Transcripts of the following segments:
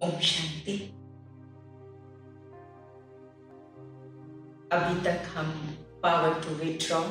ओम शांति। अभी तक हम power to withdraw,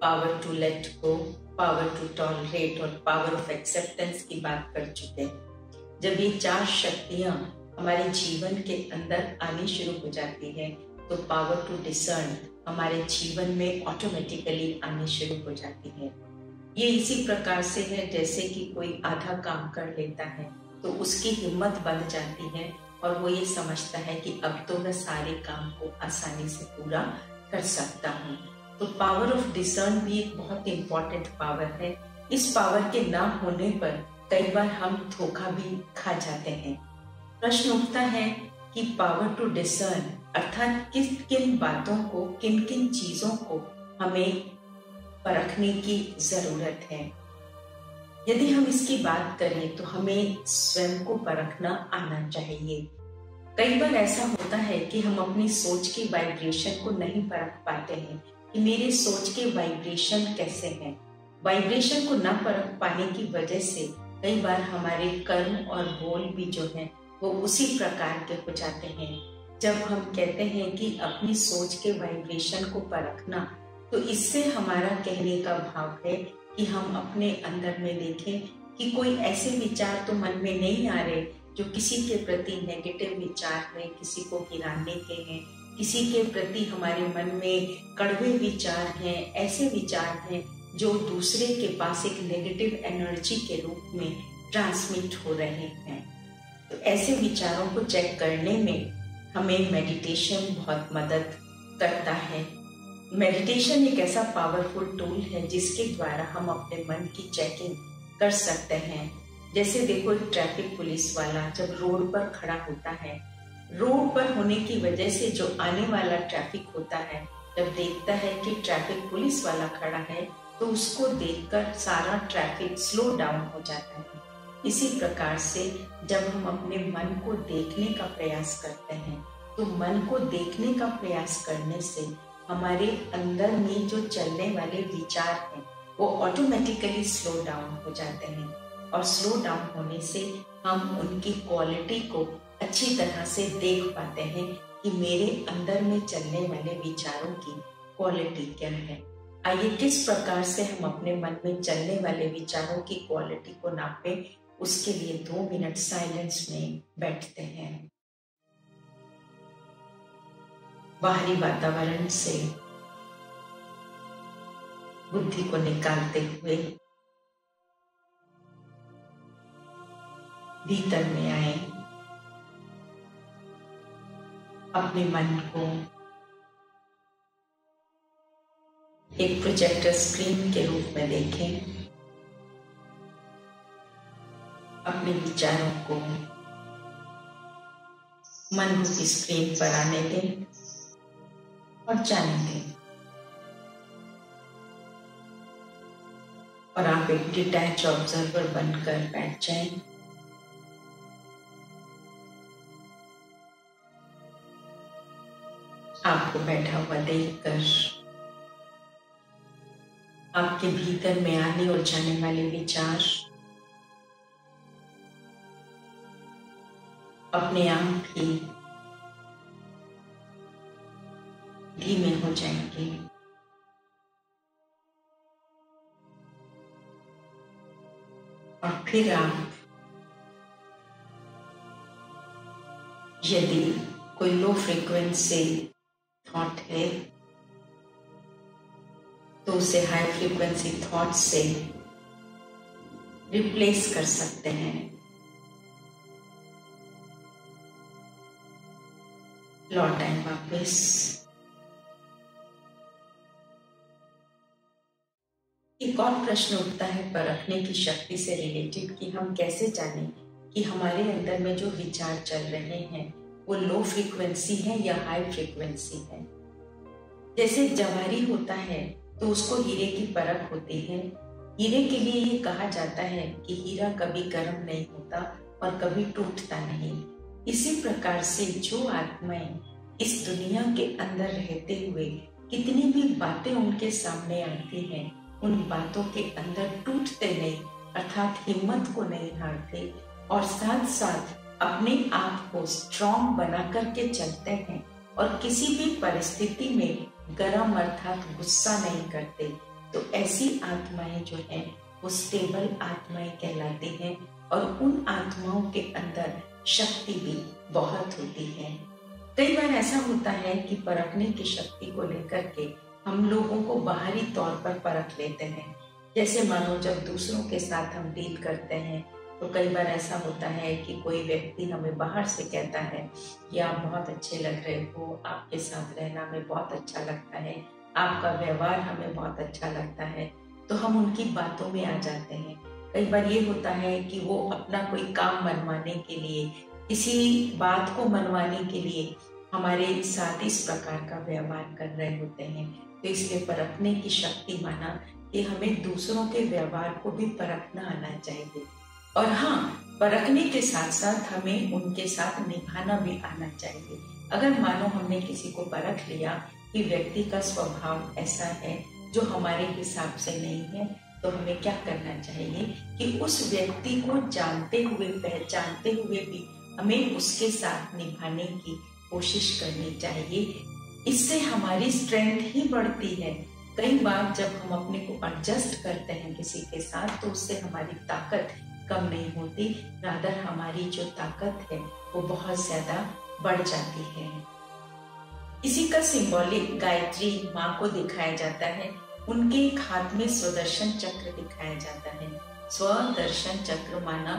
power to let go, power to tolerate और पावर ऑफ एक्सेप्टेंस की बात कर चुके हैं। जब ये चार शक्तियां हमारे जीवन के अंदर आनी शुरू हो जाती है तो पावर टू डिसर्न हमारे जीवन में ऑटोमेटिकली आनी शुरू हो जाती है। ये इसी प्रकार से है जैसे कि कोई आधा काम कर लेता है तो उसकी हिम्मत बढ़ जाती है और वो ये समझता है कि अब तो मैं सारे काम को आसानी से पूरा कर सकता हूँ। तो पावर ऑफ डिसर्न भी एक बहुत इम्पोर्टेंट पावर है। इस पावर के ना होने पर कई बार हम धोखा भी खा जाते हैं। प्रश्न उठता है कि पावर टू डिसर्न अर्थात किन किन बातों को, किन किन चीजों को हमें परखने की जरूरत है। यदि हम इसकी बात करें तो हमें स्वयं को परखना आना चाहिए। कई बार ऐसा होता है कि हम अपनी सोच के वाइब्रेशन को नहीं परख पाते हैं कि मेरे सोच के वाइब्रेशन कैसे हैं। वाइब्रेशन को न परख पाने की वजह से कई बार हमारे कर्म और बोल भी जो हैं वो उसी प्रकार के हो जाते हैं। जब हम कहते हैं कि अपनी सोच के वाइब्रेशन को परखना, तो इससे हमारा कहने का भाव है कि हम अपने अंदर में देखें कि कोई ऐसे विचार तो मन में नहीं आ रहे जो किसी के प्रति नेगेटिव विचार हैं, किसी को गिराने के हैं, किसी के प्रति हमारे मन में कड़वे विचार हैं, ऐसे विचार हैं जो दूसरे के पास एक नेगेटिव एनर्जी के रूप में ट्रांसमिट हो रहे हैं। तो ऐसे विचारों को चेक करने में हमें मेडिटेशन बहुत मदद करता है। मेडिटेशन एक ऐसा पावरफुल टूल है जिसके द्वारा हम अपने मन की चेकिंग कर सकते हैं। जैसे देखो, एक ट्रैफिक पुलिस वाला जब रोड पर खड़ा होता है, रोड पर होने की वजह से जो आने वाला ट्रैफिक होता है, जब देखता है कि ट्रैफिक पुलिस वाला खड़ा है तो उसको देखकर सारा ट्रैफिक स्लो डाउन हो जाता है। इसी प्रकार से जब हम अपने मन को देखने का प्रयास करते हैं तो मन को देखने का प्रयास करने से हमारे अंदर में जो चलने वाले विचार हैं वो ऑटोमेटिकली स्लो डाउन हो जाते हैं और स्लो डाउन होने से हम उनकी क्वालिटी को अच्छी तरह से देख पाते हैं कि मेरे अंदर में चलने वाले विचारों की क्वालिटी क्या है। आइए किस प्रकार से हम अपने मन में चलने वाले विचारों की क्वालिटी को नापें, उसके लिए 2 मिनट साइलेंस में बैठते हैं। बाहरी वातावरण से बुद्धि को निकालते हुए भीतर में आए, अपने मन को एक प्रोजेक्टर स्क्रीन के रूप में देखें। अपने विचारों को मन रूपी स्क्रीन पर आने दें और जाने दें। और आप एक डिटैच ऑब्जर्वर बनकर बैठ जाएं। आपको बैठा हुआ देखकर आपके भीतर में आने और जाने वाले विचार अपने आप ही धीमे हो जाएंगे। और फिर आप यदि कोई लो फ्रीक्वेंसी थॉट है तो उसे हाई फ्रीक्वेंसी थॉट से रिप्लेस कर सकते हैं। लौट आए वापस। एक और प्रश्न उठता है परखने की शक्ति से रिलेटेड कि हम कैसे जानें कि हमारे अंदर में जो विचार चल रहे हैं वो लो फ्रीक्वेंसी है या हाई फ्रीक्वेंसी है। जैसे जवाहरी होता है तो उसको हीरे की परख होती है। हीरे के लिए ये कहा जाता है कि हीरा कभी गर्म नहीं होता और कभी टूटता नहीं। इसी प्रकार से जो आत्माएं इस दुनिया के अंदर रहते हुए कितनी भी बातें उनके सामने आती हैं, उन बातों के अंदर टूटते नहीं अर्थात हिम्मत को नहीं हारते और साथ साथ अपने आप को स्ट्रॉन्ग बना करके चलते हैं और किसी भी परिस्थिति में गरम अर्थात गुस्सा नहीं करते, तो ऐसी आत्माएं जो है वो स्टेबल आत्माएं कहलाती हैं और उन आत्माओं के अंदर शक्ति भी बहुत होती है। कई बार ऐसा होता है कि परखने की शक्ति को लेकर के हम लोगों को बाहरी तौर पर परख लेते हैं। जैसे मानो जब दूसरों के साथ हम डील करते हैं तो कई बार ऐसा होता है कि कोई व्यक्ति हमें बाहर से कहता है कि आप बहुत अच्छे लग रहे हो, आपके साथ रहना हमें बहुत अच्छा लगता है, आपका व्यवहार हमें बहुत अच्छा लगता है, तो हम उनकी बातों में आ जाते हैं। कई बार ये होता है कि वो अपना कोई काम मनवाने के लिए, किसी बात को मनवाने के लिए हमारे साथ इस प्रकार का व्यवहार कर रहे होते हैं। तो इसलिए परखने की शक्ति माना कि हमें दूसरों के व्यवहार को भी परखना आना चाहिए और हाँ, परखने के साथ साथ हमें उनके साथ निभाना भी आना चाहिए। अगर मानो हमने किसी को परख लिया कि व्यक्ति का स्वभाव ऐसा है जो हमारे हिसाब से नहीं है, तो हमें क्या करना चाहिए कि उस व्यक्ति को जानते हुए, पहचानते हुए भी हमें उसके साथ निभाने की कोशिश करनी चाहिए। इससे हमारी स्ट्रेंथ ही बढ़ती है। कई बार जब हम अपने को एडजस्ट करते हैं किसी के साथ तो उससे हमारी ताकत कम नहीं होती, रादर हमारी जो ताकत है वो बहुत ज्यादा बढ़ जाती है। इसी का सिंबॉलिक गायत्री माँ को दिखाया जाता है। उनके एक हाथ में स्वदर्शन चक्र दिखाया जाता है। स्वदर्शन चक्र माना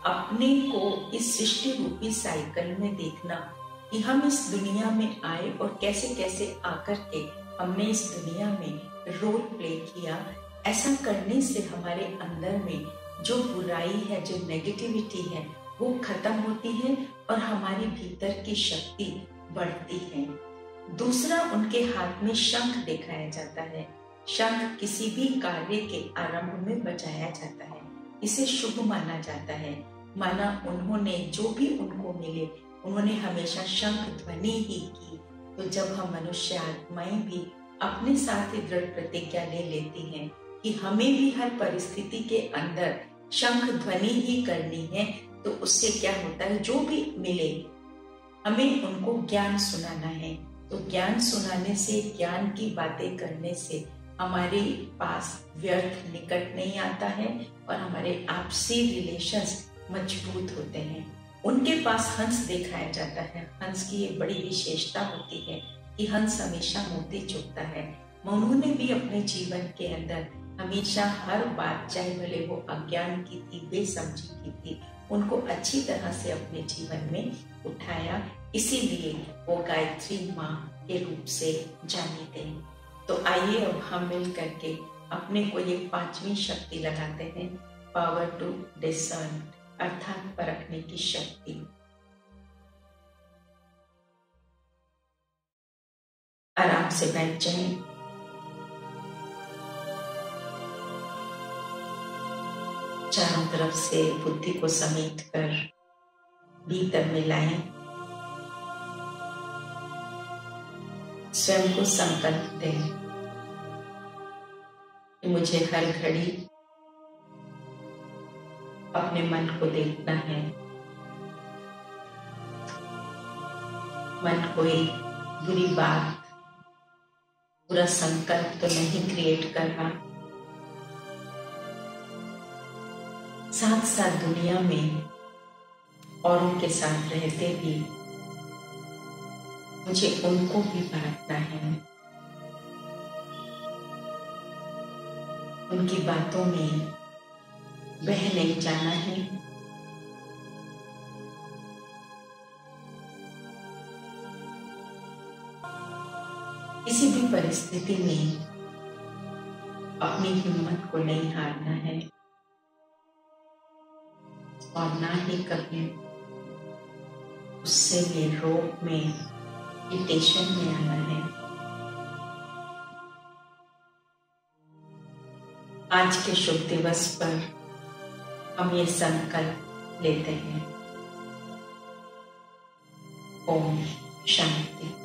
अपने को इस सृष्टि रूपी साइकिल में देखना कि हम इस दुनिया में आए और कैसे कैसे आकर के हमने इस दुनिया में रोल प्ले किया। ऐसा करने से हमारे अंदर में जो बुराई है, जो नेगेटिविटी है, वो खत्म होती है और हमारे भीतर की शक्ति बढ़ती है। दूसरा, उनके हाथ में शंख दिखाया जाता है। शंख किसी भी कार्य के आरंभ में बजाया जाता है, इसे शुभ माना जाता है। माना उन्होंने जो भी उनको मिले उन्होंने हमेशा शंख ध्वनि ही की। तो जब हम मनुष्य आत्माएं भी अपने साथ ही दृढ़ प्रतिज्ञा ले लेती हैं कि हमें भी हर परिस्थिति के अंदर शंख ध्वनि ही करनी है, तो उससे क्या होता है, जो भी मिले हमें उनको ज्ञान सुनाना है। तो ज्ञान सुनाने से, ज्ञान की बातें करने से हमारे पास व्यर्थ निकट नहीं आता है और हमारे आपसी रिलेशंस मजबूत होते हैं। उनके पास हंस दिखाया जाता है। हंस की एक बड़ी विशेषता होती है कि हंस हमेशा मोती चुगता है। उन्होंने भी अपने जीवन के अंदर हमेशा हर बात, चाहे भले वो अज्ञान की थी, बेसमझी की थी, उनको अच्छी तरह से अपने जीवन में उठाया। इसीलिए वो गायत्री माँ के रूप से जानी गई। तो आइए अब हम मिल करके अपने को ये 5वीं शक्ति लगाते हैं, पावर टू डिसर्न, अर्थात परखने की शक्ति। आराम से बैठ जाएं। चारों तरफ से बुद्धि को समेट कर भीतर मिलाएं। स्वयं को संकल्प दें कि मुझे हर घड़ी अपने मन को देखना है। मन कोई बुरी बात, बुरा संकल्प तो नहीं क्रिएट कर रहा। साथ साथ दुनिया में औरों के साथ रहते भी मुझे उनको भी परखना है। उनकी बातों में बह नहीं जाना है। किसी भी परिस्थिति में अपनी हिम्मत को नहीं हारना है और ना ही कभी उससे में, रोग में, इरिटेशन में आना है। आज के शुभ दिवस पर हम ये संकल्प लेते हैं। ओम शांति।